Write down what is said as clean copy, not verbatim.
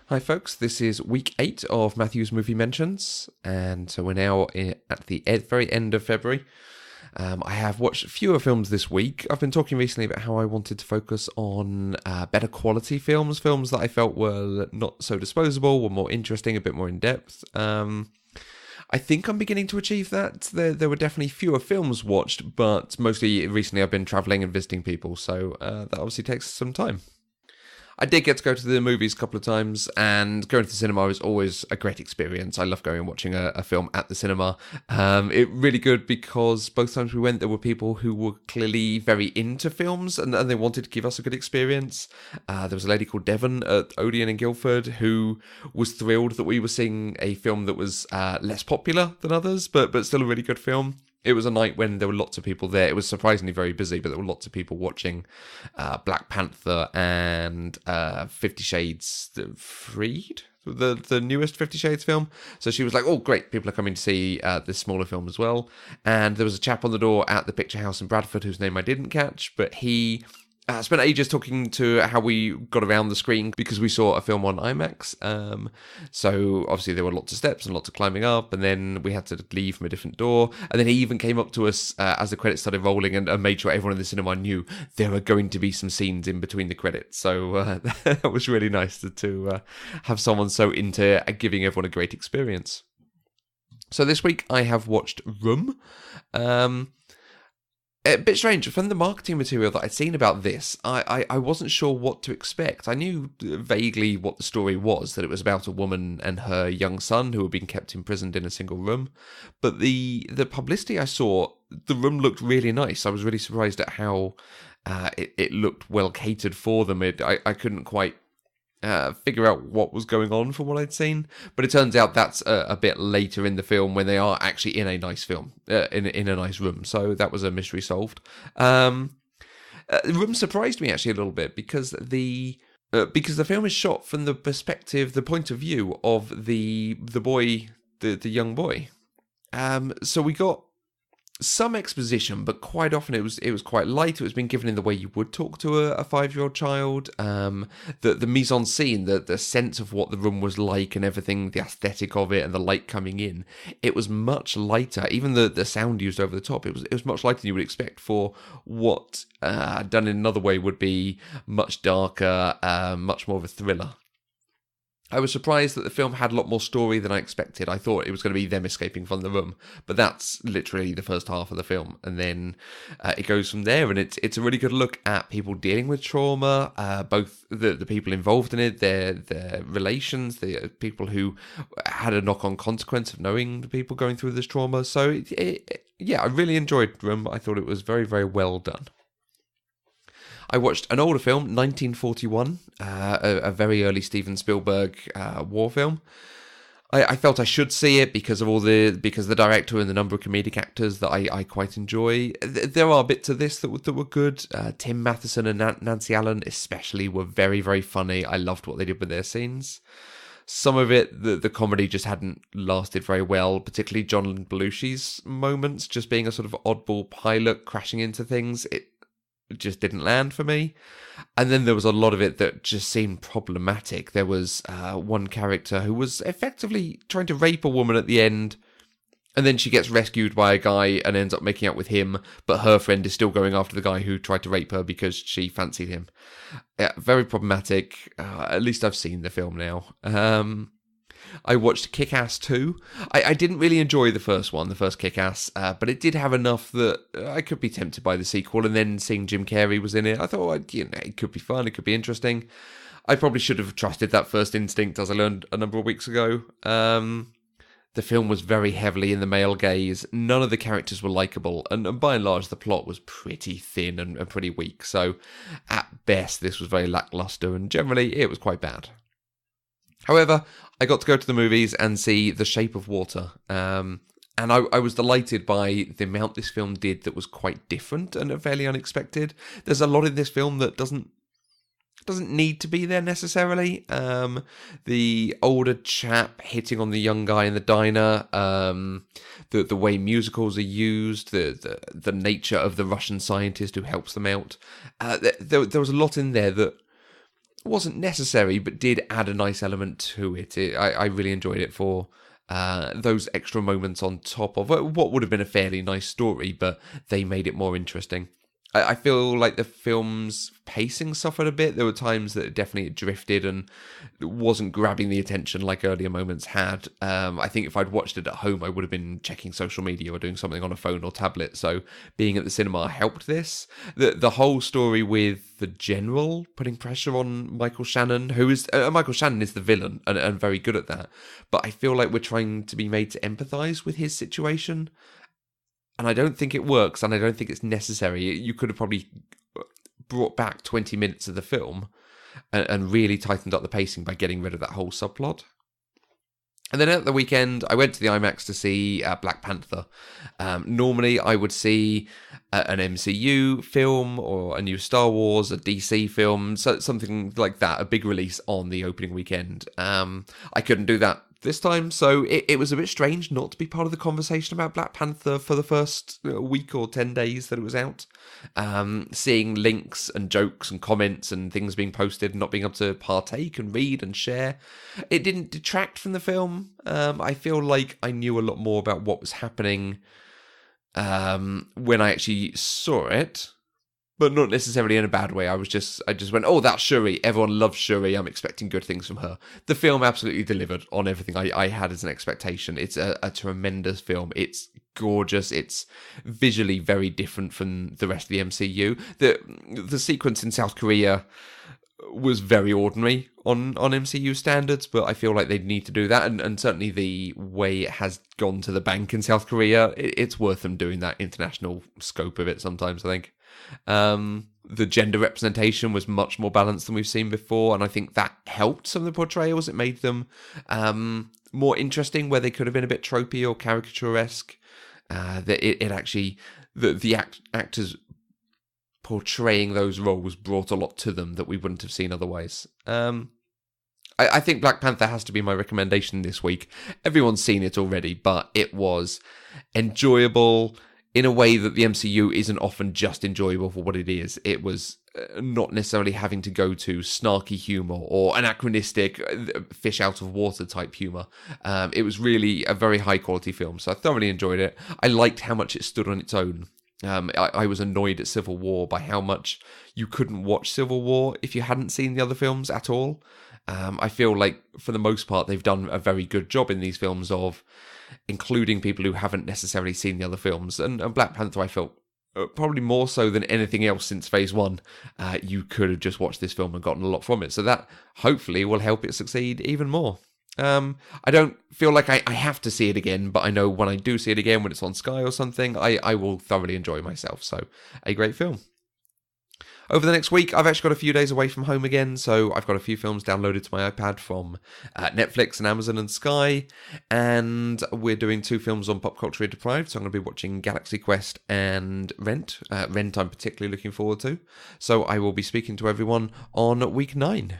Hi folks, this is week 8 of Matthew's Movie Mentions, and so we're now at the very end of February. I have watched fewer films this week. I've been talking recently about how I wanted to focus on better quality films that I felt were not so disposable, were more interesting, a bit more in-depth. I think I'm beginning to achieve that. There were definitely fewer films watched, but mostly recently I've been travelling and visiting people, so that obviously takes some time. I did get to go to the movies a couple of times, and going to the cinema is always a great experience. I love going and watching a film at the cinema. It really good because both times we went, there were people who were clearly very into films, and they wanted to give us a good experience. There was a lady called Devon at Odeon in Guildford who was thrilled that we were seeing a film that was less popular than others, but still a really good film. It was a night when there were lots of people there. It was surprisingly very busy, but there were lots of people watching Black Panther and 50 Shades Freed, the newest 50 Shades film. So she was like, oh, great, people are coming to see this smaller film as well. And there was a chap on the door at the Picturehouse in Bradford whose name I didn't catch, but he spent ages talking to how we got around the screen because we saw a film on IMAX. So obviously there were lots of steps and lots of climbing up, and then we had to leave from a different door. And then he even came up to us as the credits started rolling and made sure everyone in the cinema knew there are going to be some scenes in between the credits. So that was really nice to have someone so into giving everyone a great experience. So this week I have watched Room. A bit strange. From the marketing material that I'd seen about this, I wasn't sure what to expect. I knew vaguely what the story was, that it was about a woman and her young son who were being kept imprisoned in a single room. But the publicity I saw, the room looked really nice. I was really surprised at how it looked well catered for them. I couldn't quite figure out what was going on from what I'd seen, but it turns out that's a bit later in the film when they are actually in a nice film, in a nice room. So that was a mystery solved. The room surprised me actually a little bit because the film is shot from the point of view of the boy, the young boy. So we got some exposition, but quite often it was quite light. It was being given in the way you would talk to a 5-year-old child. The mise en scene, the sense of what the room was like and everything, the aesthetic of it and the light coming in, it was much lighter. Even the sound used over the top, it was much lighter than you would expect for what done in another way would be much darker, much more of a thriller. I was surprised that the film had a lot more story than I expected. I thought it was going to be them escaping from the room, but that's literally the first half of the film, and then it goes from there. And it's a really good look at people dealing with trauma, both the people involved in it, their relations, the people who had a knock-on consequence of knowing the people going through this trauma. So yeah, I really enjoyed Room. I thought it was very, very well done. I watched an older film, 1941, a very early Steven Spielberg war film. I felt I should see it because of the director and the number of comedic actors that I quite enjoy. There are bits of this that were good. Tim Matheson and Nancy Allen especially were very, very funny. I loved what they did with their scenes. Some of it, the comedy just hadn't lasted very well, particularly John Belushi's moments, just being a sort of oddball pilot crashing into things. It just didn't land for me. And then there was a lot of it that just seemed problematic. There was one character who was effectively trying to rape a woman at the end, and then she gets rescued by a guy and ends up making out with him, but her friend is still going after the guy who tried to rape her because she fancied him. Very problematic. At least I've seen the film now. I watched Kick-Ass 2. I didn't really enjoy the first Kick-Ass, but it did have enough that I could be tempted by the sequel, and then seeing Jim Carrey was in it, I thought, it could be fun, it could be interesting. I probably should have trusted that first instinct, as I learned a number of weeks ago. The film was very heavily in the male gaze. None of the characters were likeable, and by and large, the plot was pretty thin and pretty weak. So, at best, this was very lackluster, and generally, it was quite bad. However, I got to go to the movies and see The Shape of Water, and I was delighted by the amount this film did that was quite different and fairly unexpected. There's a lot in this film that doesn't need to be there necessarily. The older chap hitting on the young guy in the diner, the way musicals are used, the nature of the Russian scientist who helps them out. There was a lot in there that wasn't necessary, but did add a nice element to it. I really enjoyed it for those extra moments on top of what would have been a fairly nice story, but they made it more interesting. I feel like the film's pacing suffered a bit. There were times that it definitely drifted and wasn't grabbing the attention like earlier moments had. I think if I'd watched it at home, I would have been checking social media or doing something on a phone or tablet. So being at the cinema helped this. The whole story with the general putting pressure on Michael Shannon, who is Michael Shannon is the villain and very good at that. But I feel like we're trying to be made to empathise with his situation. And I don't think it works, and I don't think it's necessary. You could have probably brought back 20 minutes of the film and really tightened up the pacing by getting rid of that whole subplot. And then at the weekend, I went to the IMAX to see Black Panther. Normally, I would see an MCU film or a new Star Wars, a DC film, so something like that, a big release on the opening weekend. I couldn't do that this time, so it was a bit strange not to be part of the conversation about Black Panther for the first week or 10 days that it was out. Seeing links and jokes and comments and things being posted and not being able to partake and read and share. It didn't detract from the film. I feel like I knew a lot more about what was happening when I actually saw it. But not necessarily in a bad way. I just went, oh, that's Shuri. Everyone loves Shuri. I'm expecting good things from her. The film absolutely delivered on everything I had as an expectation. It's a tremendous film. It's gorgeous. It's visually very different from the rest of the MCU. The sequence in South Korea was very ordinary on MCU standards, but I feel like they need to do that. And certainly the way it has gone to the bank in South Korea, it's worth them doing that international scope of it sometimes, I think. The gender representation was much more balanced than we've seen before, and I think that helped some of the portrayals. It made them more interesting where they could have been a bit tropey or caricaturesque. The actors portraying those roles brought a lot to them that we wouldn't have seen otherwise. I think Black Panther has to be my recommendation this week. Everyone's seen it already, but it was enjoyable in a way that the MCU isn't often just enjoyable for what it is. It was not necessarily having to go to snarky humour or anachronistic fish out of water type humour. It was really a very high quality film, so I thoroughly enjoyed it. I liked how much it stood on its own. I was annoyed at Civil War by how much you couldn't watch Civil War if you hadn't seen the other films at all. I feel like, for the most part, they've done a very good job in these films of including people who haven't necessarily seen the other films. And Black Panther, I felt, probably more so than anything else since Phase 1, you could have just watched this film and gotten a lot from it. So that, hopefully, will help it succeed even more. I don't feel like I have to see it again, but I know when I do see it again, when it's on Sky or something, I will thoroughly enjoy myself. So, a great film. Over the next week, I've actually got a few days away from home again, so I've got a few films downloaded to my iPad from Netflix and Amazon and Sky, and we're doing 2 films on Pop Culture Deprived, so I'm going to be watching Galaxy Quest and Rent. Rent I'm particularly looking forward to, so I will be speaking to everyone on week 9.